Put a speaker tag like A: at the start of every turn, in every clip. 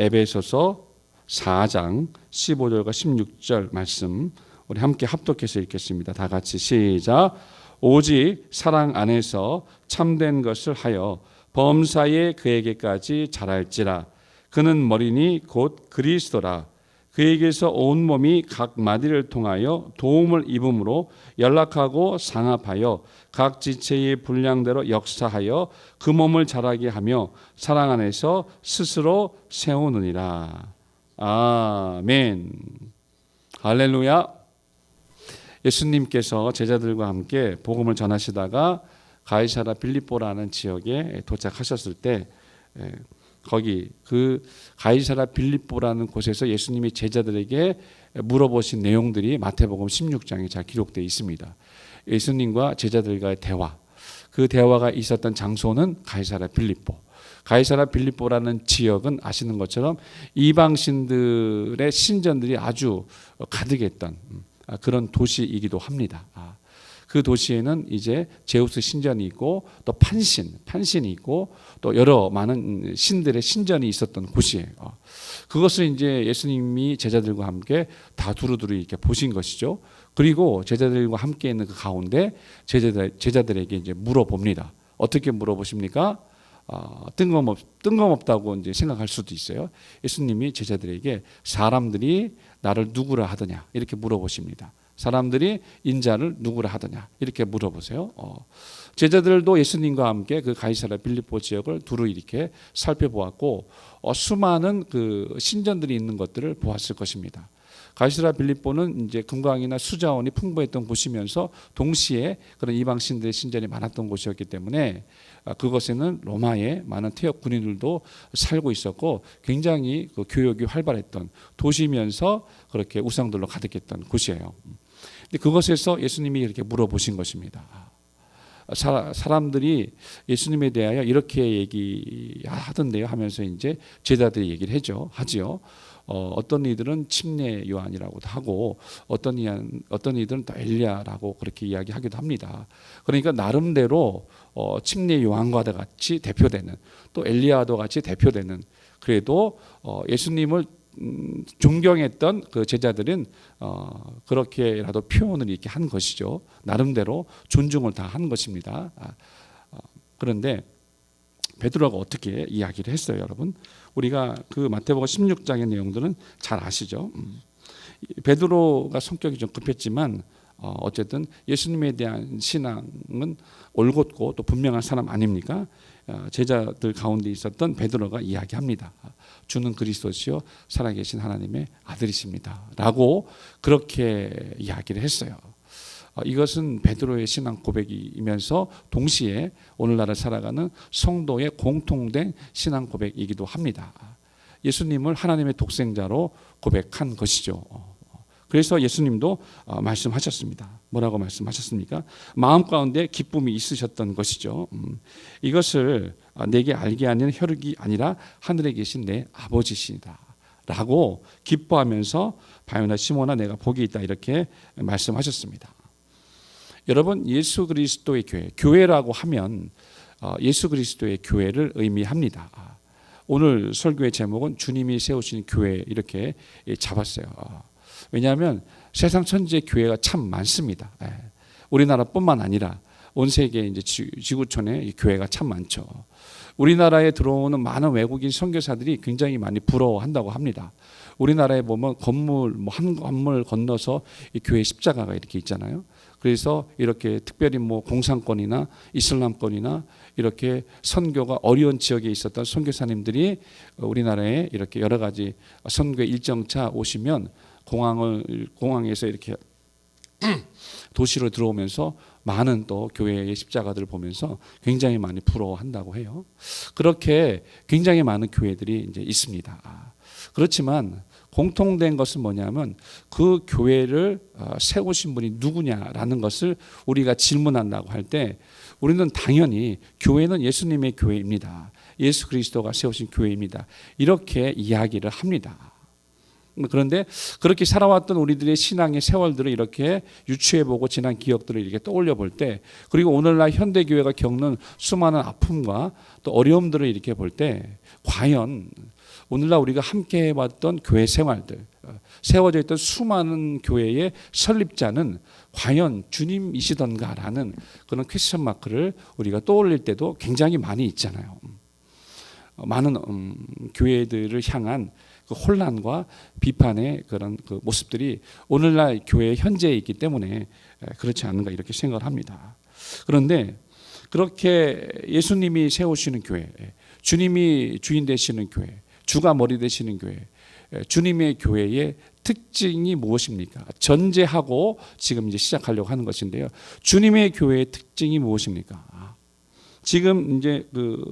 A: 에베소서 4장 15절과 16절 말씀 우리 함께 합독해서 읽겠습니다. 다 같이 시작. 오직 사랑 안에서 참된 것을 하여 범사에 그에게까지 자랄지라. 그는 머리니 곧 그리스도라. 그에게서 온 몸이 각 마디를 통하여 도움을 입음으로 연락하고 상합하여 각 지체의 분량대로 역사하여 그 몸을 자라게 하며 사랑 안에서 스스로 세우느니라. 아멘. 할렐루야. 예수님께서 제자들과 함께 복음을 전하시다가 가이사랴 빌립보라는 지역에 도착하셨을 때 거기 그 가이사랴 빌립보라는 곳에서 예수님이 제자들에게 물어보신 내용들이 마태복음 16장에 잘 기록되어 있습니다. 예수님과 제자들과의 대화, 그 대화가 있었던 장소는 가이사랴 빌립보. 가이사랴 빌립보라는 지역은 아시는 것처럼 이방신들의 신전들이 아주 가득했던 그런 도시이기도 합니다. 그 도시에는 이제 제우스 신전이 있고 또 판신이 있고 또 여러 많은 신들의 신전이 있었던 곳이에요. 그것을 이제 예수님이 제자들과 함께 다 두루두루 이렇게 보신 것이죠. 그리고 제자들과 함께 있는 그 가운데 제자들에게 이제 물어봅니다. 어떻게 물어보십니까? 뜬금없다고 이제 생각할 수도 있어요. 예수님이 제자들에게 사람들이 나를 누구라 하더냐 이렇게 물어보십니다. 사람들이 인자를 누구라 하더냐 이렇게 물어보세요. 제자들도 예수님과 함께 그 가이사랴 빌립보 지역을 두루 이렇게 살펴보았고 수많은 그 신전들이 있는 것들을 보았을 것입니다. 가이사랴 빌립보는 이제 금광이나 수자원이 풍부했던 곳이면서 동시에 그런 이방신들의 신전이 많았던 곳이었기 때문에 그것에는 로마의 많은 퇴역 군인들도 살고 있었고 굉장히 그 교역이 활발했던 도시면서 그렇게 우상들로 가득했던 곳이에요. 근데 그것에서 예수님이 이렇게 물어보신 것입니다. 사람들이 예수님에 대하여 이렇게 얘기하던데요 하면서 이제 제자들이 얘기를 하지요. 어떤 이들은 침례 요한이라고도 하고 어떤 이들은 또 엘리야라고 그렇게 이야기하기도 합니다. 그러니까 나름대로 침례 요한과 같이 대표되는 또 엘리야도 같이 대표되는 그래도 예수님을 존경했던 그 제자들은 그렇게라도 표현을 이렇게 한 것이죠. 나름대로 존중을 다 한 것입니다. 그런데 베드로가 어떻게 이야기를 했어요, 여러분? 우리가 그 마태복음 16장의 내용들은 잘 아시죠. 베드로가 성격이 좀 급했지만 어쨌든 예수님에 대한 신앙은 올곧고 또 분명한 사람 아닙니까? 제자들 가운데 있었던 베드로가 이야기합니다. 주는 그리스도시요 살아계신 하나님의 아들이십니다 라고 그렇게 이야기를 했어요. 이것은 베드로의 신앙 고백이면서 동시에 오늘날을 살아가는 성도의 공통된 신앙 고백이기도 합니다. 예수님을 하나님의 독생자로 고백한 것이죠. 그래서 예수님도 말씀하셨습니다. 뭐라고 말씀하셨습니까? 마음 가운데 기쁨이 있으셨던 것이죠. 이것을 내게 알게 하는 혈육이 아니라 하늘에 계신 내 아버지시다 라고 기뻐하면서 바요나 시몬아 내가 복이 있다 이렇게 말씀하셨습니다. 여러분 예수 그리스도의 교회라고 하면 예수 그리스도의 교회를 의미합니다. 오늘 설교의 제목은 주님이 세우신 교회 이렇게 잡았어요. 왜냐하면 세상 천지의 교회가 참 많습니다. 우리나라뿐만 아니라 온 세계 이제 지구촌에 교회가 참 많죠. 우리나라에 들어오는 많은 외국인 선교사들이 굉장히 많이 부러워한다고 합니다. 우리나라에 보면 건물 한 건물 건너서 이 교회 십자가가 이렇게 있잖아요. 그래서 이렇게 특별히 공산권이나 이슬람권이나 이렇게 선교가 어려운 지역에 있었던 선교사님들이 우리나라에 이렇게 여러 가지 선교 일정차 오시면 공항에서 이렇게 도시로 들어오면서 많은 또 교회의 십자가들을 보면서 굉장히 많이 부러워한다고 해요. 그렇게 굉장히 많은 교회들이 이제 있습니다. 그렇지만 공통된 것은 뭐냐면 그 교회를 세우신 분이 누구냐라는 것을 우리가 질문한다고 할 때 우리는 당연히 교회는 예수님의 교회입니다. 예수 그리스도가 세우신 교회입니다. 이렇게 이야기를 합니다. 그런데 그렇게 살아왔던 우리들의 신앙의 세월들을 이렇게 유추해보고 지난 기억들을 이렇게 떠올려 볼 때 그리고 오늘날 현대교회가 겪는 수많은 아픔과 또 어려움들을 이렇게 볼 때 과연 오늘날 우리가 함께 해봤던 교회 생활들, 세워져 있던 수많은 교회의 설립자는 과연 주님이시던가라는 그런 퀘스천 마크를 우리가 떠올릴 때도 굉장히 많이 있잖아요. 많은 교회들을 향한 그 혼란과 비판의 그런 그 모습들이 오늘날 교회의 현재에 있기 때문에 그렇지 않은가 이렇게 생각을 합니다. 그런데 그렇게 예수님이 세우시는 교회, 주님이 주인 되시는 교회, 주가 머리 되시는 교회, 주님의 교회의 특징이 무엇입니까? 전제하고 지금 이제 시작하려고 하는 것인데요. 주님의 교회의 특징이 무엇입니까? 지금 이제 그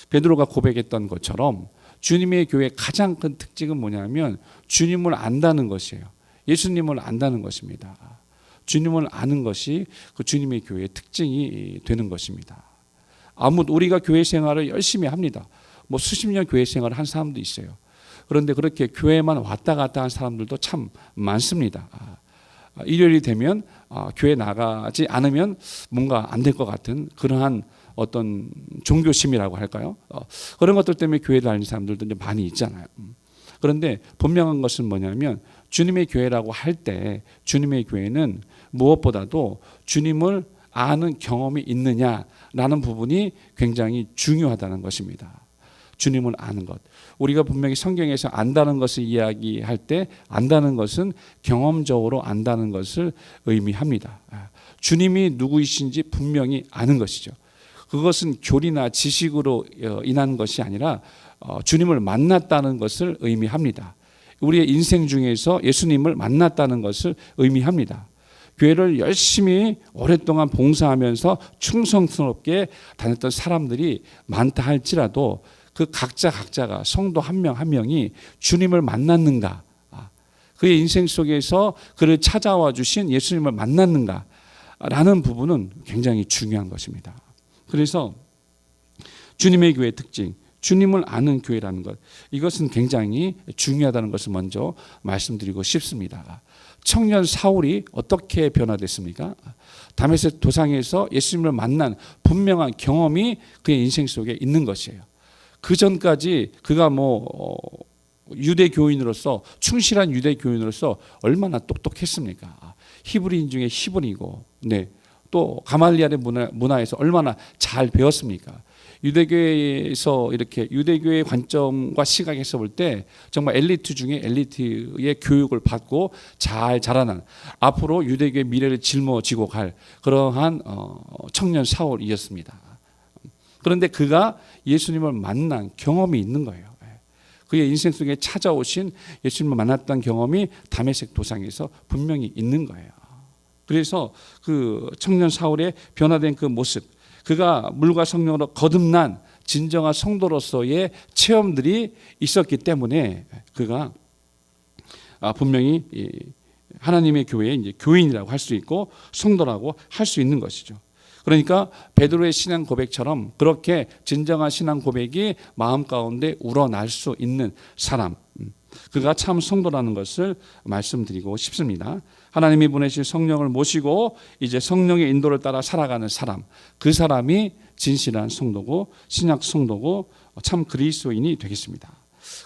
A: 베드로가 고백했던 것처럼 주님의 교회의 가장 큰 특징은 뭐냐면 주님을 안다는 것이에요. 예수님을 안다는 것입니다. 주님을 아는 것이 그 주님의 교회의 특징이 되는 것입니다. 우리가 교회 생활을 열심히 합니다. 뭐 수십 년 교회 생활을 한 사람도 있어요. 그런데 그렇게 교회만 왔다 갔다 한 사람들도 참 많습니다. 일요일이 되면 교회 나가지 않으면 뭔가 안 될 것 같은 그러한 어떤 종교심이라고 할까요? 그런 것들 때문에 교회 다니는 사람들도 이제 많이 있잖아요. 그런데 분명한 것은 뭐냐면 주님의 교회라고 할 때 주님의 교회는 무엇보다도 주님을 아는 경험이 있느냐라는 부분이 굉장히 중요하다는 것입니다. 주님을 아는 것. 우리가 분명히 성경에서 안다는 것을 이야기할 때 안다는 것은 경험적으로 안다는 것을 의미합니다. 주님이 누구이신지 분명히 아는 것이죠. 그것은 교리나 지식으로 인한 것이 아니라 주님을 만났다는 것을 의미합니다. 우리의 인생 중에서 예수님을 만났다는 것을 의미합니다. 교회를 열심히 오랫동안 봉사하면서 충성스럽게 다녔던 사람들이 많다 할지라도 그 각자가 성도 한 명 한 명이 주님을 만났는가, 그의 인생 속에서 그를 찾아와 주신 예수님을 만났는가 라는 부분은 굉장히 중요한 것입니다. 그래서 주님의 교회의 특징, 주님을 아는 교회라는 것, 이것은 굉장히 중요하다는 것을 먼저 말씀드리고 싶습니다. 청년 사울이 어떻게 변화됐습니까? 다메섹 도상에서 예수님을 만난 분명한 경험이 그의 인생 속에 있는 것이에요. 그 전까지 그가 유대 교인으로서 충실한 유대 교인으로서 얼마나 똑똑했습니까? 히브리인 중에 히브리고, 또 가말리엘의 문화에서 얼마나 잘 배웠습니까? 유대교회에서 이렇게 유대교회의 관점과 시각에서 볼 때 정말 엘리트 중에 엘리트의 교육을 받고 잘 자라난 앞으로 유대교의 미래를 짊어지고 갈 그러한 청년 사울이었습니다. 그런데 그가 예수님을 만난 경험이 있는 거예요. 그의 인생 속에 찾아오신 예수님을 만났던 경험이 다메섹 도상에서 분명히 있는 거예요. 그래서 그 청년 사울의 변화된 그 모습, 그가 물과 성령으로 거듭난 진정한 성도로서의 체험들이 있었기 때문에 그가 분명히 하나님의 교회의 이제 교인이라고 할 수 있고 성도라고 할 수 있는 것이죠. 그러니까 베드로의 신앙 고백처럼 그렇게 진정한 신앙 고백이 마음 가운데 우러날 수 있는 사람, 그가 참 성도라는 것을 말씀드리고 싶습니다. 하나님이 보내신 성령을 모시고 이제 성령의 인도를 따라 살아가는 사람, 그 사람이 진실한 성도고 신약 성도고 참 그리스도인이 되겠습니다.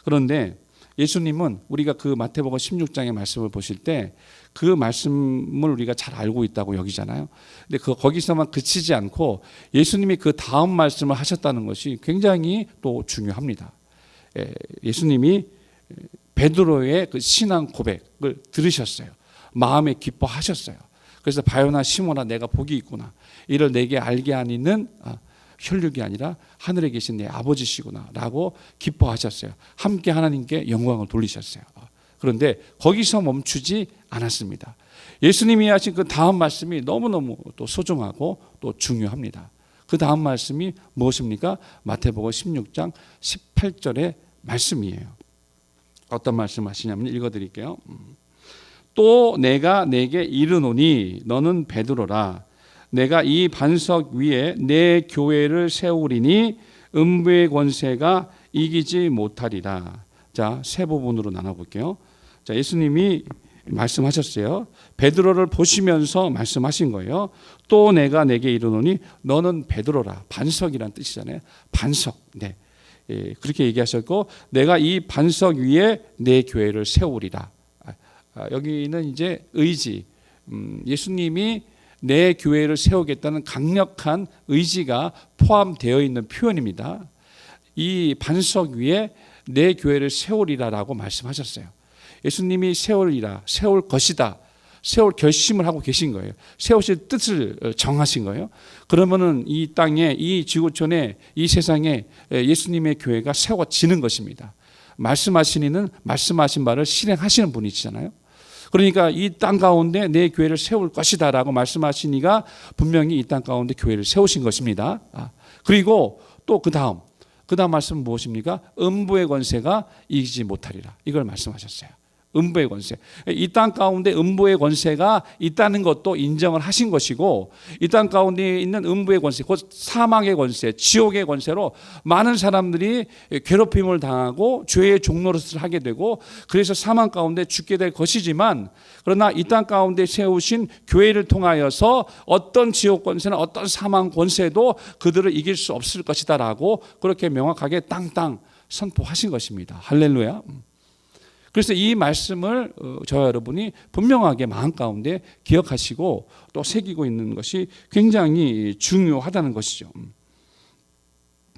A: 그런데 예수님은 우리가 그 마태복음 16장의 말씀을 보실 때 그 말씀을 우리가 잘 알고 있다고 여기잖아요. 근데 거기서만 그치지 않고 예수님이 그 다음 말씀을 하셨다는 것이 굉장히 또 중요합니다. 예수님이 베드로의 그 신앙 고백을 들으셨어요. 마음에 기뻐하셨어요. 그래서 바요나 시몬아 내가 복이 있구나. 이를 내게 알게 하니는 혈육이 아니라 하늘에 계신 내 아버지시구나 라고 기뻐하셨어요. 함께 하나님께 영광을 돌리셨어요. 그런데 거기서 멈추지 않았습니다. 예수님이 하신 그 다음 말씀이 너무너무 또 소중하고 또 중요합니다. 그 다음 말씀이 무엇입니까? 마태복음 16장 18절의 말씀이에요. 어떤 말씀 하시냐면 읽어드릴게요. 또 내가 내게 이르노니 너는 베드로라. 내가 이 반석 위에 내 교회를 세우리니 음부의 권세가 이기지 못하리라. 자, 세 부분으로 나눠볼게요. 자, 예수님이 말씀하셨어요. 베드로를 보시면서 말씀하신 거예요. 또 내가 내게 이르노니 너는 베드로라. 반석이란 뜻이잖아요. 반석. 그렇게 얘기하셨고 내가 이 반석 위에 내 교회를 세우리라. 여기는 이제 의지, 예수님이 내 교회를 세우겠다는 강력한 의지가 포함되어 있는 표현입니다. 이 반석 위에 내 교회를 세우리라라고 말씀하셨어요. 예수님이 세우리라, 세울 것이다, 세울 결심을 하고 계신 거예요. 세우실 뜻을 정하신 거예요. 그러면은 이 땅에, 이 지구촌에, 이 세상에 예수님의 교회가 세워지는 것입니다. 말씀하신 이는 말씀하신 바를 실행하시는 분이시잖아요. 그러니까 이 땅 가운데 내 교회를 세울 것이다라고 말씀하신 이가 분명히 이 땅 가운데 교회를 세우신 것입니다. 그리고 또 그 다음 말씀은 무엇입니까? 음부의 권세가 이기지 못하리라. 이걸 말씀하셨어요. 음부의 권세. 이 땅 가운데 음부의 권세가 있다는 것도 인정을 하신 것이고, 이 땅 가운데 있는 음부의 권세, 곧 사망의 권세, 지옥의 권세로 많은 사람들이 괴롭힘을 당하고 죄의 종노릇을 하게 되고, 그래서 사망 가운데 죽게 될 것이지만, 그러나 이 땅 가운데 세우신 교회를 통하여서 어떤 지옥 권세나 어떤 사망 권세도 그들을 이길 수 없을 것이다라고 그렇게 명확하게 땅땅 선포하신 것입니다. 할렐루야. 그래서 이 말씀을 저와 여러분이 분명하게 마음 가운데 기억하시고 또 새기고 있는 것이 굉장히 중요하다는 것이죠.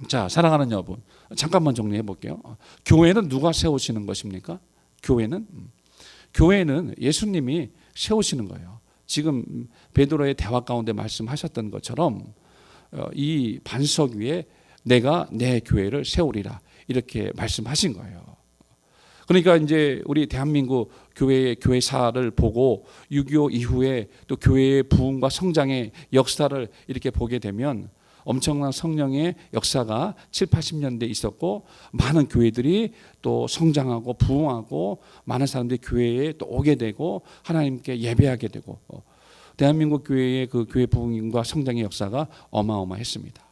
A: 자, 사랑하는 여러분, 잠깐만 정리해 볼게요. 교회는 누가 세우시는 것입니까? 교회는 예수님이 세우시는 거예요. 지금 베드로의 대화 가운데 말씀하셨던 것처럼 이 반석 위에 내가 내 교회를 세우리라, 이렇게 말씀하신 거예요. 그러니까 이제 우리 대한민국 교회의 교회사를 보고 6.25 이후에 또 교회의 부흥과 성장의 역사를 이렇게 보게 되면 엄청난 성령의 역사가 7, 80년대에 있었고, 많은 교회들이 또 성장하고 부흥하고 많은 사람들이 교회에 또 오게 되고 하나님께 예배하게 되고, 대한민국 교회의 그 교회 부흥과 성장의 역사가 어마어마했습니다.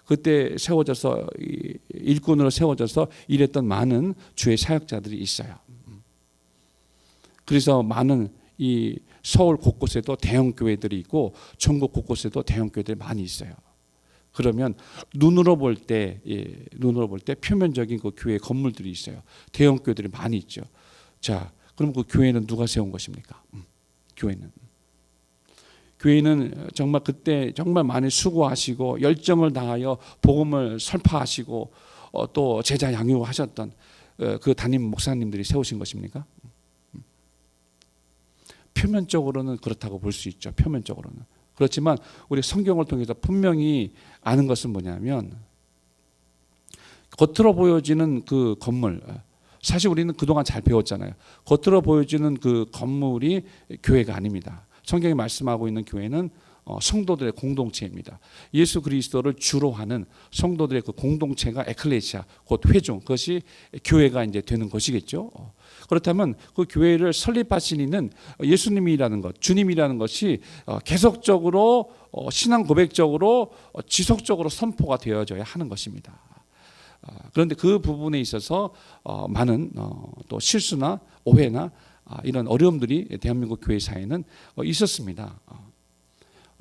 A: 그때 세워져서 일꾼으로 세워져서 일했던 많은 주의 사역자들이 있어요. 그래서 많은 이 서울 곳곳에도 대형 교회들이 있고 전국 곳곳에도 대형 교회들이 많이 있어요. 그러면 눈으로 볼 때 표면적인 그 교회 건물들이 있어요. 대형 교회들이 많이 있죠. 자, 그럼 그 교회는 누가 세운 것입니까? 교회는 정말 그때 정말 많이 수고하시고 열정을 다하여 복음을 설파하시고 또 제자 양육하셨던 그 담임 목사님들이 세우신 것입니까? 표면적으로는 그렇다고 볼 수 있죠. 표면적으로는. 그렇지만 우리 성경을 통해서 분명히 아는 것은 뭐냐면, 겉으로 보여지는 그 건물, 사실 우리는 그동안 잘 배웠잖아요. 겉으로 보여지는 그 건물이 교회가 아닙니다. 성경이 말씀하고 있는 교회는 성도들의 공동체입니다. 예수 그리스도를 주로 하는 성도들의 그 공동체가 에클레시아, 곧 회중, 그것이 교회가 이제 되는 것이겠죠. 그렇다면 그 교회를 설립하신 이는 예수님이라는 것, 주님이라는 것이 계속적으로 신앙 고백적으로 지속적으로 선포가 되어져야 하는 것입니다. 그런데 그 부분에 있어서 많은 또 실수나 오해나 이런 어려움들이 대한민국 교회 사회는 있었습니다.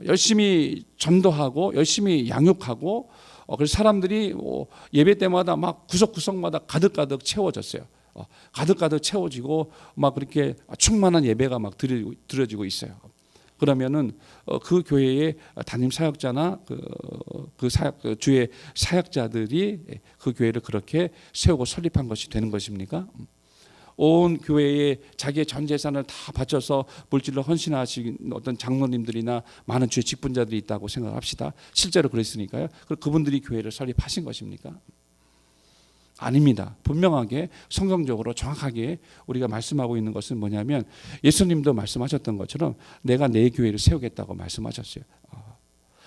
A: 열심히 전도하고 열심히 양육하고, 그래서 사람들이 예배 때마다 막 구석구석마다 가득가득 채워졌어요. 가득가득 채워지고 막 그렇게 충만한 예배가 막 드려지고 있어요. 그러면은 그 교회의 담임 사역자나 그 주의 사역자들이 그 교회를 그렇게 세우고 설립한 것이 되는 것입니까? 온 교회에 자기의 전 재산을 다 바쳐서 물질로 헌신하신 어떤 장로님들이나 많은 주의 직분자들이 있다고 생각합시다. 실제로 그랬으니까요. 그분들이 교회를 설립하신 것입니까? 아닙니다. 분명하게 성경적으로 정확하게 우리가 말씀하고 있는 것은 뭐냐면, 예수님도 말씀하셨던 것처럼 내가 내 교회를 세우겠다고 말씀하셨어요.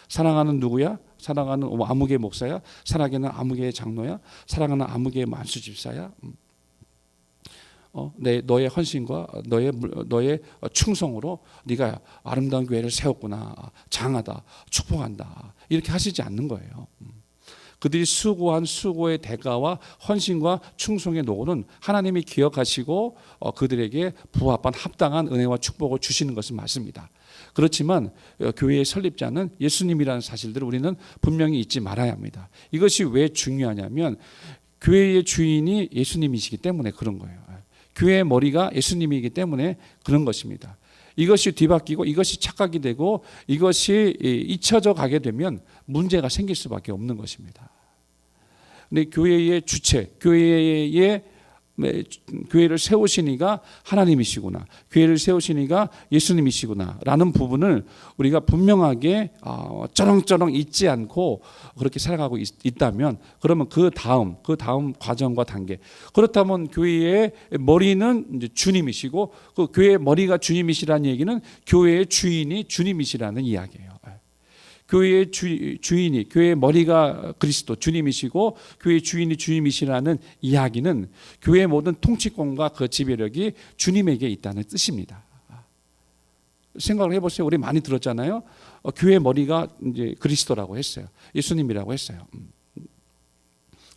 A: 사랑하는 누구야? 사랑하는 아무개 목사야? 사랑하는 아무개 장로야? 사랑하는 아무개 만수 집사야? 너의 헌신과 너의 충성으로 네가 아름다운 교회를 세웠구나, 장하다, 축복한다, 이렇게 하시지 않는 거예요. 그들이 수고한 수고의 대가와 헌신과 충성의 노고는 하나님이 기억하시고 그들에게 부합한 합당한 은혜와 축복을 주시는 것은 맞습니다. 그렇지만 교회의 설립자는 예수님이라는 사실들을 우리는 분명히 잊지 말아야 합니다. 이것이 왜 중요하냐면 교회의 주인이 예수님이시기 때문에 그런 거예요. 교회의 머리가 예수님이기 때문에 그런 것입니다. 이것이 뒤바뀌고 이것이 착각이 되고 이것이 잊혀져 가게 되면 문제가 생길 수밖에 없는 것입니다. 근데 교회의 주체, 교회를 세우신 이가 하나님이시구나, 교회를 세우신 이가 예수님이시구나 라는 부분을 우리가 분명하게 쩌렁쩌렁 잊지 않고 그렇게 살아가고 있다면, 그러면 그 다음 과정과 단계, 그렇다면 교회의 머리는 이제 주님이시고, 그 교회의 머리가 주님이시라는 얘기는 교회의 주인이 주님이시라는 이야기예요. 교회의 주인이, 교회의 머리가 그리스도 주님이시고 교회의 주인이 주님이시라는 이야기는 교회의 모든 통치권과 그 지배력이 주님에게 있다는 뜻입니다. 생각을 해보세요. 우리 많이 들었잖아요. 교회의 머리가 이제 그리스도라고 했어요. 예수님이라고 했어요.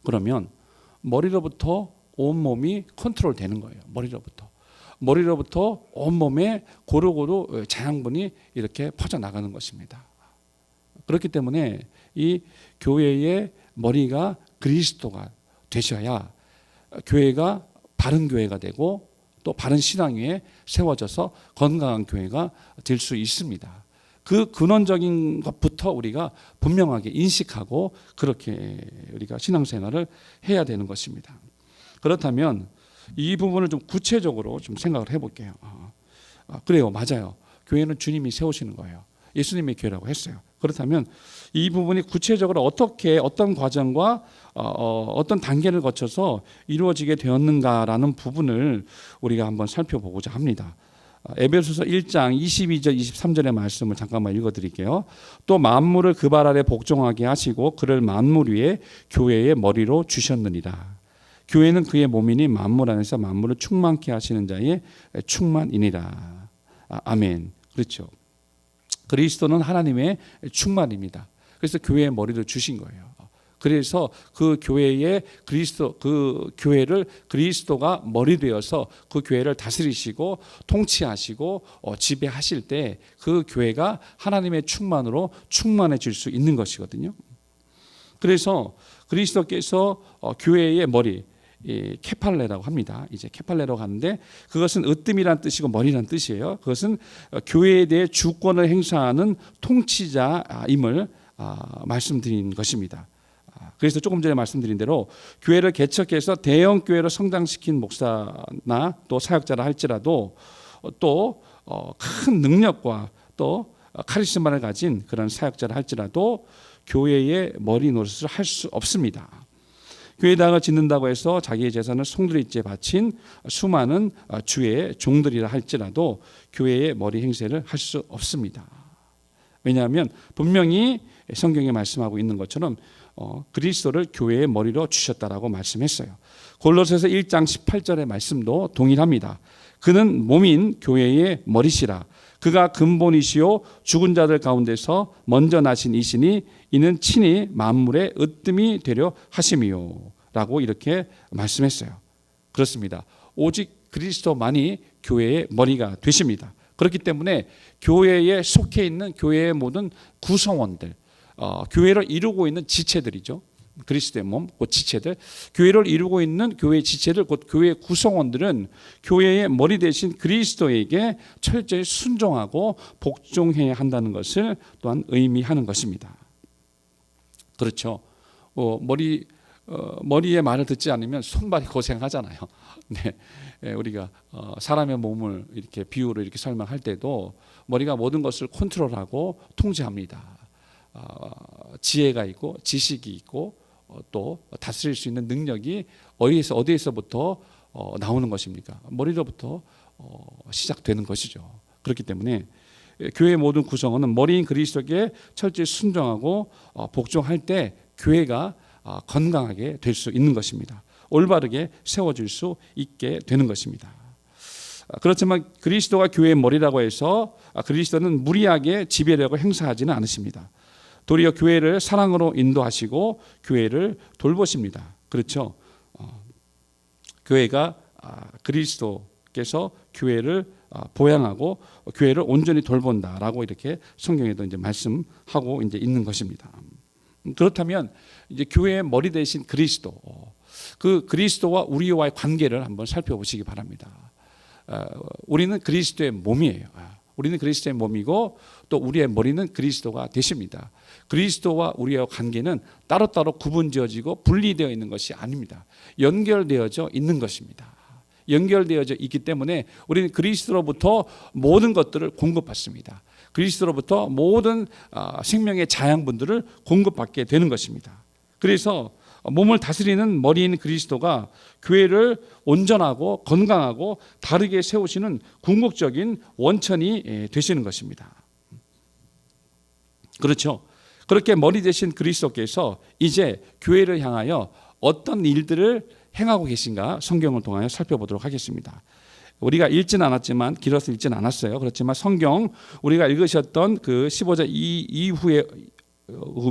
A: 그러면 머리로부터 온 몸이 컨트롤 되는 거예요. 머리로부터 온 몸에 고루고루 자양분이 이렇게 퍼져나가는 것입니다. 그렇기 때문에 이 교회의 머리가 그리스도가 되셔야 교회가 바른 교회가 되고 또 바른 신앙 위에 세워져서 건강한 교회가 될 수 있습니다. 그 근원적인 것부터 우리가 분명하게 인식하고 그렇게 우리가 신앙생활을 해야 되는 것입니다. 그렇다면 이 부분을 좀 구체적으로 좀 생각을 해볼게요. 그래요, 맞아요. 교회는 주님이 세우시는 거예요. 예수님의 교회라고 했어요. 그렇다면 이 부분이 구체적으로 어떻게, 어떤 과정과 어떤 단계를 거쳐서 이루어지게 되었는가라는 부분을 우리가 한번 살펴보고자 합니다. 에베소서 1장 22절 23절의 말씀을 잠깐만 읽어드릴게요. 또 만물을 그 발 아래 복종하게 하시고 그를 만물 위에 교회의 머리로 주셨느니라. 교회는 그의 몸이니 만물 안에서 만물을 충만케 하시는 자의 충만이니라. 아멘. 그렇죠. 그리스도는 하나님의 충만입니다. 그래서 교회의 머리를 주신 거예요. 그래서 그 교회의 그 교회를 그리스도가 머리 되어서 그 교회를 다스리시고 통치하시고 지배하실 때 그 교회가 하나님의 충만으로 충만해질 수 있는 것이거든요. 그래서 그리스도께서 교회의 머리, 케팔레라고 합니다. 이제 케팔레라고 하는데 그것은 으뜸이란 뜻이고 머리란 뜻이에요. 그것은 교회에 대해 주권을 행사하는 통치자임을 말씀드린 것입니다. 그래서 조금 전에 말씀드린 대로 교회를 개척해서 대형 교회로 성장시킨 목사나 또 사역자라 할지라도 또 큰 능력과 또 카리스마를 가진 그런 사역자라 할지라도 교회의 머리 노릇을 할 수 없습니다. 교회당을 짓는다고 해서 자기의 재산을 송두리째 바친 수많은 주의 종들이라 할지라도 교회의 머리 행세를 할 수 없습니다. 왜냐하면 분명히 성경에 말씀하고 있는 것처럼 그리스도를 교회의 머리로 주셨다라고 말씀했어요. 골로새서 1장 18절의 말씀도 동일합니다. 그는 몸인 교회의 머리시라. 그가 근본이시요 죽은 자들 가운데서 먼저 나신 이시니 이는 친히 만물의 으뜸이 되려 하심이요 라고 이렇게 말씀했어요. 그렇습니다. 오직 그리스도만이 교회의 머리가 되십니다. 그렇기 때문에 교회에 속해 있는 교회의 모든 구성원들, 교회를 이루고 있는 지체들이죠. 그리스도의 몸, 곧 지체들, 교회를 이루고 있는 교회의 지체들, 곧 교회의 구성원들은 교회의 머리 대신 그리스도에게 철저히 순종하고 복종해야 한다는 것을 또한 의미하는 것입니다. 그렇죠. 머리의 말을 듣지 않으면 손발이 고생하잖아요. 네, 우리가 사람의 몸을 이렇게 비유로 이렇게 설명할 때도 머리가 모든 것을 컨트롤하고 통제합니다. 지혜가 있고 지식이 있고 또 다스릴 수 있는 능력이 어디에서부터 나오는 것입니까? 머리로부터 시작되는 것이죠. 그렇기 때문에 교회의 모든 구성원은 머리인 그리스도에게 철저히 순종하고 복종할 때 교회가 건강하게 될 수 있는 것입니다. 올바르게 세워질 수 있게 되는 것입니다. 그렇지만 그리스도가 교회의 머리라고 해서 그리스도는 무리하게 지배력을 행사하지는 않으십니다. 도리어 교회를 사랑으로 인도하시고 교회를 돌보십니다. 그렇죠. 교회가 그리스도 그리스도께서 교회를 보양하고 교회를 온전히 돌본다라고 이렇게 성경에도 이제 말씀하고 이제 있는 것입니다. 그렇다면 이제 교회의 머리 대신 그리스도, 그 그리스도와 우리와의 관계를 한번 살펴보시기 바랍니다. 우리는 그리스도의 몸이에요. 우리는 그리스도의 몸이고 또 우리의 머리는 그리스도가 되십니다. 그리스도와 우리의 관계는 따로따로 구분지어지고 분리되어 있는 것이 아닙니다. 연결되어져 있는 것입니다. 연결되어져 있기 때문에 우리는 그리스도로부터 모든 것들을 공급받습니다. 그리스도로부터 모든 생명의 자양분들을 공급받게 되는 것입니다. 그래서 몸을 다스리는 머리인 그리스도가 교회를 온전하고 건강하고 다르게 세우시는 궁극적인 원천이 되시는 것입니다. 그렇죠. 그렇게 머리 되신 그리스도께서 이제 교회를 향하여 어떤 일들을 행하고 계신가 성경을 통하여 살펴보도록 하겠습니다. 우리가 읽지는 않았지만, 길어서 읽지는 않았어요. 그렇지만 성경 우리가 읽으셨던 그 15절 이후에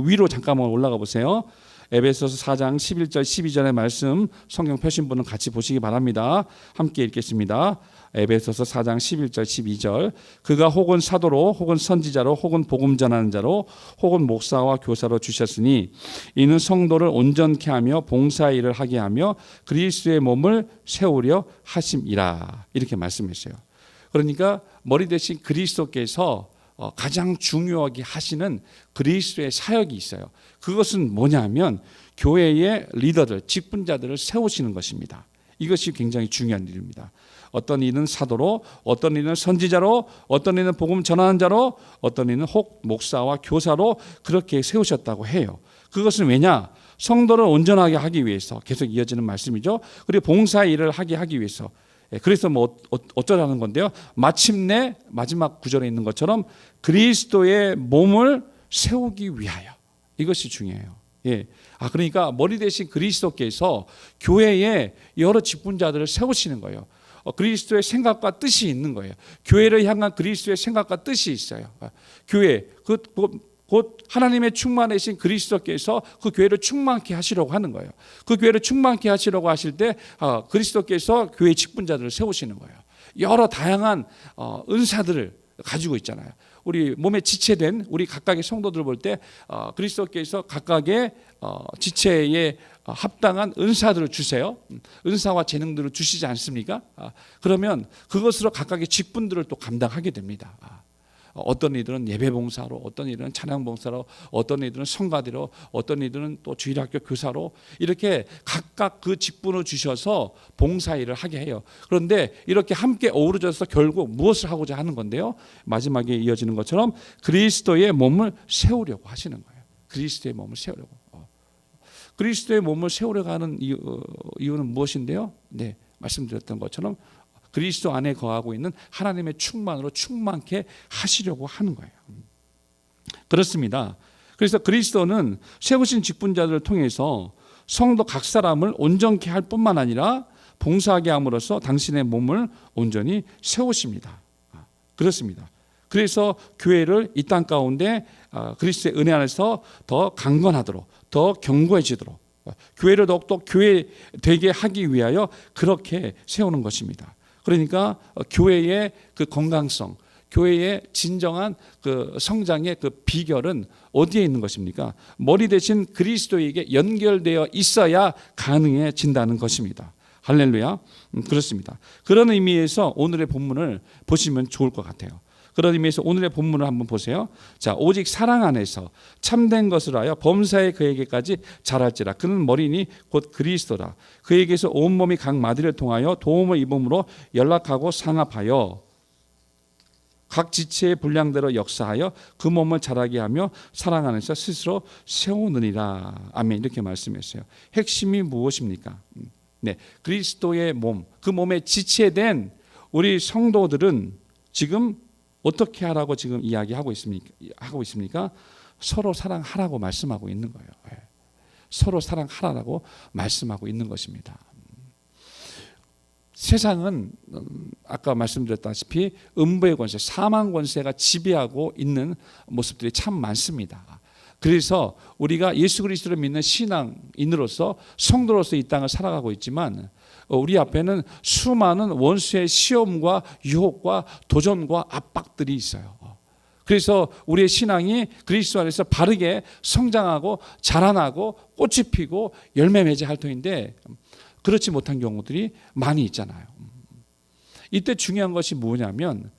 A: 위로 잠깐만 올라가 보세요. 에베소서 4장 11절 12절의 말씀 성경 펴신 분은 같이 보시기 바랍니다. 함께 읽겠습니다. 에베소서 4장 11절 12절. 그가 혹은 사도로 혹은 선지자로 혹은 복음 전하는 자로 혹은 목사와 교사로 주셨으니 이는 성도를 온전케 하며 봉사의 일을 하게 하며 그리스도의 몸을 세우려 하심이라. 이렇게 말씀했어요. 그러니까 머리 대신 그리스도께서 가장 중요하게 하시는 그리스도의 사역이 있어요. 그것은 뭐냐면 교회의 리더들, 직분자들을 세우시는 것입니다. 이것이 굉장히 중요한 일입니다. 어떤 이는 사도로, 어떤 이는 선지자로, 어떤 이는 복음 전하는 자로, 어떤 이는 혹 목사와 교사로 그렇게 세우셨다고 해요. 그것은 왜냐? 성도를 온전하게 하기 위해서, 계속 이어지는 말씀이죠. 그리고 봉사의 일을 하기 위해서. 그래서 뭐 어쩌자는 건데요. 마침내 마지막 구절에 있는 것처럼 그리스도의 몸을 세우기 위하여. 이것이 중요해요. 예. 그러니까 머리 대신 그리스도께서 교회에 여러 직분자들을 세우시는 거예요. 그리스도의 생각과 뜻이 있는 거예요. 교회를 향한 그리스도의 생각과 뜻이 있어요. 교회, 곧 하나님의 충만하신 그리스도께서 그 교회를 충만케 하시려고 하는 거예요. 그 교회를 충만케 하시려고 하실 때 그리스도께서 교회 직분자들을 세우시는 거예요. 여러 다양한 은사들을 가지고 있잖아요. 우리 몸에 지체된 우리 각각의 성도들 볼 때 그리스도께서 각각의 지체에 합당한 은사들을 주세요. 은사와 재능들을 주시지 않습니까? 그러면 그것으로 각각의 직분들을 또 감당하게 됩니다. 어떤 이들은 예배봉사로, 어떤 이들은 찬양봉사로, 어떤 이들은 성가대로, 어떤 이들은 또 주일학교 교사로 이렇게 각각 그 직분을 주셔서 봉사일을 하게 해요. 그런데 이렇게 함께 어우러져서 결국 무엇을 하고자 하는 건데요? 마지막에 이어지는 것처럼 그리스도의 몸을 세우려고 하시는 거예요. 그리스도의 몸을 세우려고. 그리스도의 몸을 세우려고 하는 이유는 무엇인데요? 네, 말씀드렸던 것처럼 그리스도 안에 거하고 있는 하나님의 충만으로 충만케 하시려고 하는 거예요. 그렇습니다. 그래서 그리스도는 세우신 직분자들을 통해서 성도 각 사람을 온전케 할 뿐만 아니라 봉사하게 함으로써 당신의 몸을 온전히 세우십니다. 그렇습니다. 그래서 교회를 이 땅 가운데 그리스도의 은혜 안에서 더 강건하도록, 더 견고해지도록 교회를 더욱더 교회 되게 하기 위하여 그렇게 세우는 것입니다. 그러니까 교회의 그 건강성, 교회의 진정한 그 성장의 그 비결은 어디에 있는 것입니까? 머리 대신 그리스도에게 연결되어 있어야 가능해진다는 것입니다. 할렐루야. 그렇습니다. 그런 의미에서 오늘의 본문을 보시면 좋을 것 같아요. 그런 의미에서 오늘의 본문을 한번 보세요. 자, 오직 사랑 안에서 참된 것을 하여 범사에 그에게까지 자랄지라. 그는 머리니 곧 그리스도라. 그에게서 온몸이 각 마디를 통하여 도움을 입음으로 연락하고 상합하여 각 지체의 분량대로 역사하여 그 몸을 자라게 하며 사랑 안에서 스스로 세우느니라. 아멘. 이렇게 말씀했어요. 핵심이 무엇입니까? 네, 그리스도의 몸, 그 몸에 지체된 우리 성도들은 지금 어떻게 하라고 지금 이야기하고 있습니까? 서로 사랑하라고 말씀하고 있는 거예요. 서로 사랑하라고 말씀하고 있는 것입니다. 세상은 아까 말씀드렸다시피 음부의 권세, 사망 권세가 지배하고 있는 모습들이 참 많습니다. 그래서 우리가 예수 그리스도를 믿는 신앙인으로서 성도로서 이 땅을 살아가고 있지만 우리 앞에는 수많은 원수의 시험과 유혹과 도전과 압박들이 있어요. 그래서 우리의 신앙이 그리스도 안에서 바르게 성장하고 자라나고 꽃이 피고 열매 맺이 할 터인데 그렇지 못한 경우들이 많이 있잖아요. 이때 중요한 것이 뭐냐면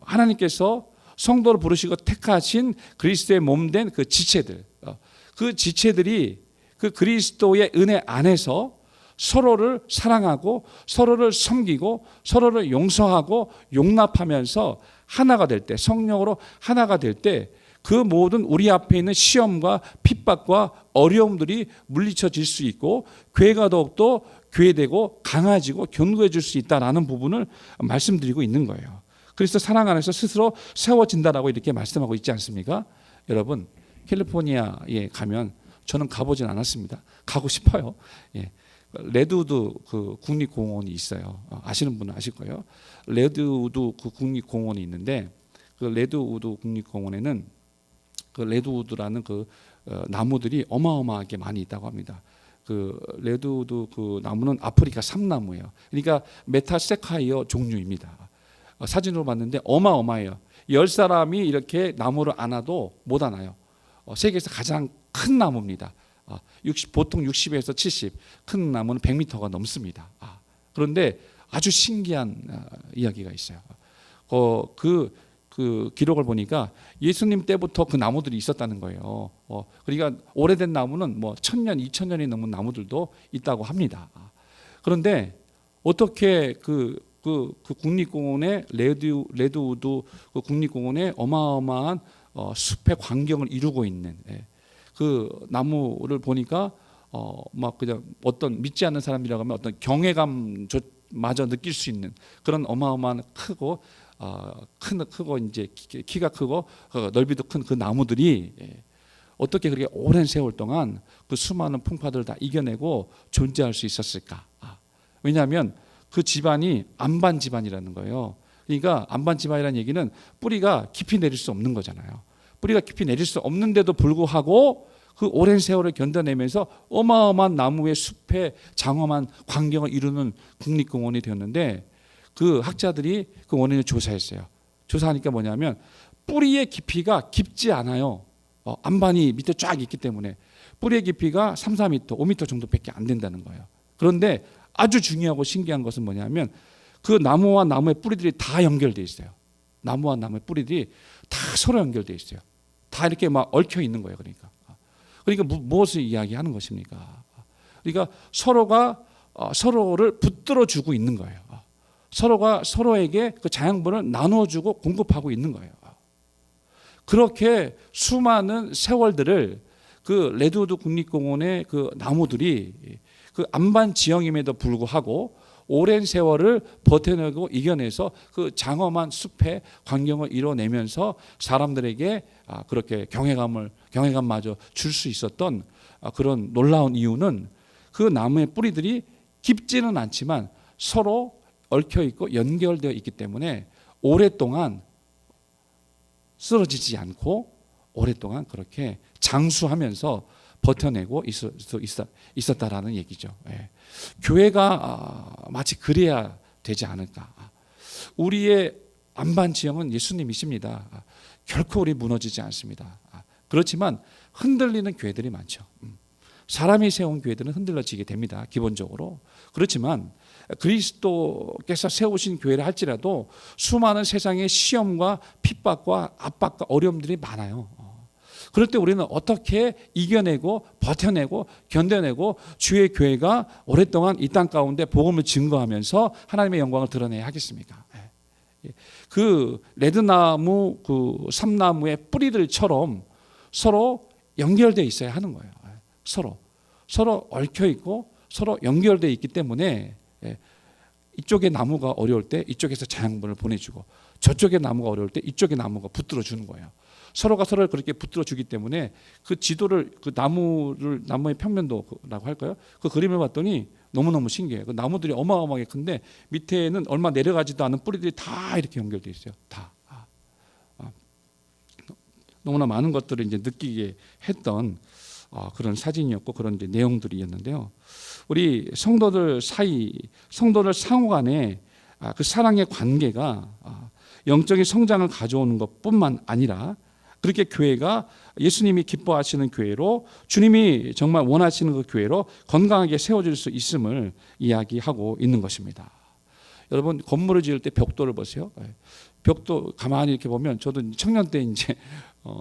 A: 하나님께서 성도를 부르시고 택하신 그리스도의 몸된 그 지체들, 그 지체들이 그 그리스도의 은혜 안에서 서로를 사랑하고 서로를 섬기고 서로를 용서하고 용납하면서 하나가 될 때, 성령으로 하나가 될 때 그 모든 우리 앞에 있는 시험과 핍박과 어려움들이 물리쳐질 수 있고 교회가 더욱더 교회되고 강해지고 견고해질 수 있다라는 부분을 말씀드리고 있는 거예요. 그래서 사랑 안에서 스스로 세워진다라고 이렇게 말씀하고 있지 않습니까? 여러분, 캘리포니아에 가면 저는 가보진 않았습니다. 가고 싶어요. 예. 레드우드 그 국립공원이 있어요. 아시는 분은 아실 거예요. 레드우드 그 국립공원이 있는데 그 레드우드 국립공원에는 그 레드우드라는 그 나무들이 어마어마하게 많이 있다고 합니다. 그 레드우드 그 나무는 아프리카 삼나무예요. 그러니까 메타세카이어 종류입니다. 사진으로 봤는데 어마어마해요. 10사람이 이렇게 나무를 안아도 못 안아요. 세계에서 가장 큰 나무입니다. 보통 60에서 70, 큰 나무는 100m가 넘습니다. 그런데 아주 신기한 이야기가 있어요. 그 기록을 보니까 예수님 때부터 그 나무들이 있었다는 거예요. 그러니까 오래된 나무는 뭐 1000년, 2000년이 넘은 나무들도 있다고 합니다. 그런데 어떻게 그 국립공원의 레드우드 그 국립공원에 어마어마한 숲의 광경을 이루고 있는 그 나무를 보니까 막 그냥 어떤 믿지 않는 사람이라고 하면 어떤 경외감마저 느낄 수 있는 그런 어마어마한 크고 이제 키가 크고 넓이도 큰 그 나무들이 어떻게 그렇게 오랜 세월 동안 그 수많은 풍파들을 다 이겨내고 존재할 수 있었을까? 왜냐하면 그 집안이 안반 집안이라는 거예요. 그러니까 안반 집안이라는 얘기는 뿌리가 깊이 내릴 수 없는 거잖아요. 뿌리가 깊이 내릴 수 없는데도 불구하고 그 오랜 세월을 견뎌내면서 어마어마한 나무의 숲의 장엄한 광경을 이루는 국립공원이 되었는데 그 학자들이 그 원인을 조사했어요. 조사하니까 뭐냐면 뿌리의 깊이가 깊지 않아요. 안반이 밑에 쫙 있기 때문에 뿌리의 깊이가 3, 4m, 5m 정도밖에 안 된다는 거예요. 그런데 아주 중요하고 신기한 것은 뭐냐면 그 나무와 나무의 뿌리들이 다 연결되어 있어요. 나무와 나무의 뿌리들이 다 서로 연결되어 있어요. 다 이렇게 막 얽혀 있는 거예요. 그러니까 무엇을 이야기하는 것입니까? 그러니까 서로가 서로를 붙들어 주고 있는 거예요. 서로가 서로에게 그 자양분을 나누어 주고 공급하고 있는 거예요. 그렇게 수많은 세월들을 그 레드우드 국립공원의 그 나무들이 그 안반 지형임에도 불구하고 오랜 세월을 버텨내고 이겨내서 그 장엄한 숲의 광경을 이뤄내면서 사람들에게 그렇게 경외감마저 줄 수 있었던 그런 놀라운 이유는 그 나무의 뿌리들이 깊지는 않지만 서로 얽혀 있고 연결되어 있기 때문에 오랫동안 쓰러지지 않고 오랫동안 그렇게 장수하면서 버텨내고 있었다라는 얘기죠. 교회가 마치 그래야 되지 않을까. 우리의 안반 지형은 예수님이십니다. 결코 우리 무너지지 않습니다. 그렇지만 흔들리는 교회들이 많죠. 사람이 세운 교회들은 흔들려지게 됩니다. 기본적으로. 그렇지만 그리스도께서 세우신 교회를 할지라도 수많은 세상의 시험과 핍박과 압박과 어려움들이 많아요. 그럴 때 우리는 어떻게 이겨내고 버텨내고 견뎌내고 주의 교회가 오랫동안 이 땅 가운데 복음을 증거하면서 하나님의 영광을 드러내야 하겠습니까? 그 레드나무 그 삼나무의 뿌리들처럼 서로 연결되어 있어야 하는 거예요. 서로 얽혀 있고 서로 연결되어 있기 때문에 이쪽의 나무가 어려울 때 이쪽에서 자양분을 보내주고 저쪽의 나무가 어려울 때 이쪽의 나무가 붙들어 주는 거예요. 서로가 서로를 그렇게 붙들어 주기 때문에 그 지도를 그 나무의 평면도라고 할까요? 그 그림을 봤더니 너무너무 신기해요. 그 나무들이 어마어마하게 큰데 밑에는 얼마 내려가지도 않은 뿌리들이 다 이렇게 연결되어 있어요. 다. 너무나 많은 것들을 이제 느끼게 했던 그런 사진이었고 그런 이제 내용들이었는데요. 우리 성도들 사이, 성도들 상호간에 그 사랑의 관계가 영적인 성장을 가져오는 것뿐만 아니라 그렇게 교회가 예수님이 기뻐하시는 교회로, 주님이 정말 원하시는 그 교회로 건강하게 세워질 수 있음을 이야기하고 있는 것입니다. 여러분, 건물을 지을 때 벽돌을 보세요. 벽도 가만히 이렇게 보면, 저도 청년 때 이제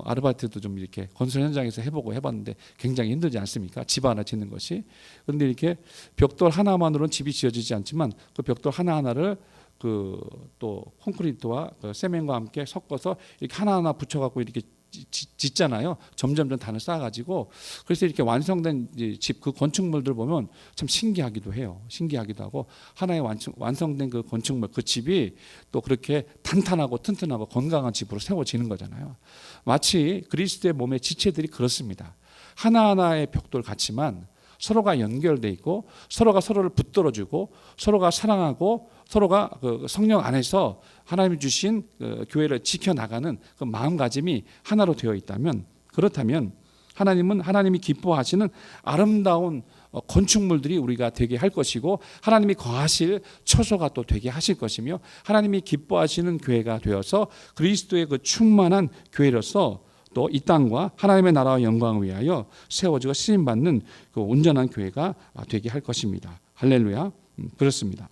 A: 아르바이트도 좀 이렇게 건설 현장에서 해봤는데 굉장히 힘들지 않습니까? 집 하나 짓는 것이. 그런데 이렇게 벽돌 하나만으로는 집이 지어지지 않지만 그 벽돌 하나하나를 또 콘크리트와 세멘과 함께 섞어서 이렇게 하나하나 붙여갖고 이렇게 짓잖아요. 점점 단을 쌓아가지고. 그래서 이렇게 완성된 집, 그 건축물들 보면 참 신기하기도 해요. 신기하기도 하고, 하나의 완성된 그 건축물, 그 집이 또 그렇게 탄탄하고 튼튼하고 건강한 집으로 세워지는 거잖아요. 마치 그리스도의 몸의 지체들이 그렇습니다. 하나하나의 벽돌 같지만 서로가 연결돼 있고, 서로가 서로를 붙들어주고, 서로가 사랑하고, 서로가 그 성령 안에서 하나님이 주신 그 교회를 지켜나가는 그 마음가짐이 하나로 되어 있다면, 그렇다면 하나님은 하나님이 기뻐하시는 아름다운 건축물들이 우리가 되게 할 것이고, 하나님이 거하실 처소가 또 되게 하실 것이며, 하나님이 기뻐하시는 교회가 되어서 그리스도의 그 충만한 교회로서 또 이 땅과 하나님의 나라와 영광을 위하여 세워지고 쓰임받는 그 온전한 교회가 되게 할 것입니다. 할렐루야. 그렇습니다.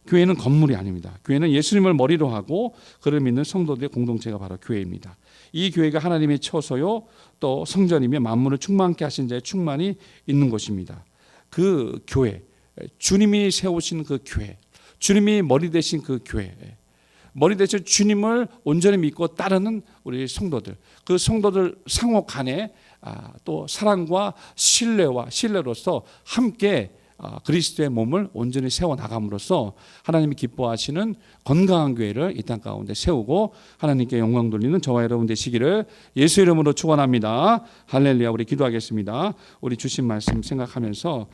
A: 교회는 건물이 아닙니다. 교회는 예수님을 머리로 하고 그를 믿는 성도들의 공동체가 바로 교회입니다. 이 교회가 하나님의 처소요, 또 성전이며 만물을 충만케 하신 자의 충만이 있는 곳입니다. 그 교회, 주님이 세우신 그 교회, 주님이 머리 되신 그 교회, 머리 대신 주님을 온전히 믿고 따르는 우리 성도들, 그 성도들 상호 간에 또 사랑과 신뢰로서 함께 그리스도의 몸을 온전히 세워나감으로써 하나님이 기뻐하시는 건강한 교회를 이 땅 가운데 세우고 하나님께 영광 돌리는 저와 여러분 되시기를 예수 이름으로 축원합니다. 할렐루야. 우리 기도하겠습니다. 우리 주신 말씀 생각하면서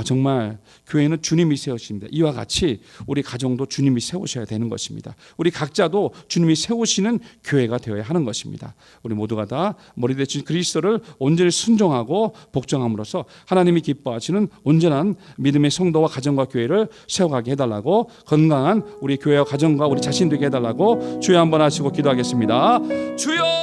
A: 정말 교회는 주님이 세우십니다. 이와 같이 우리 가정도 주님이 세우셔야 되는 것입니다. 우리 각자도 주님이 세우시는 교회가 되어야 하는 것입니다. 우리 모두가 다 머리 대신 그리스도를 온전히 순종하고 복종함으로써 하나님이 기뻐하시는 온전한 믿음의 성도와 가정과 교회를 세워가게 해달라고, 건강한 우리 교회와 가정과 우리 자신 되게 해달라고 주여 한번 하시고 기도하겠습니다. 주여!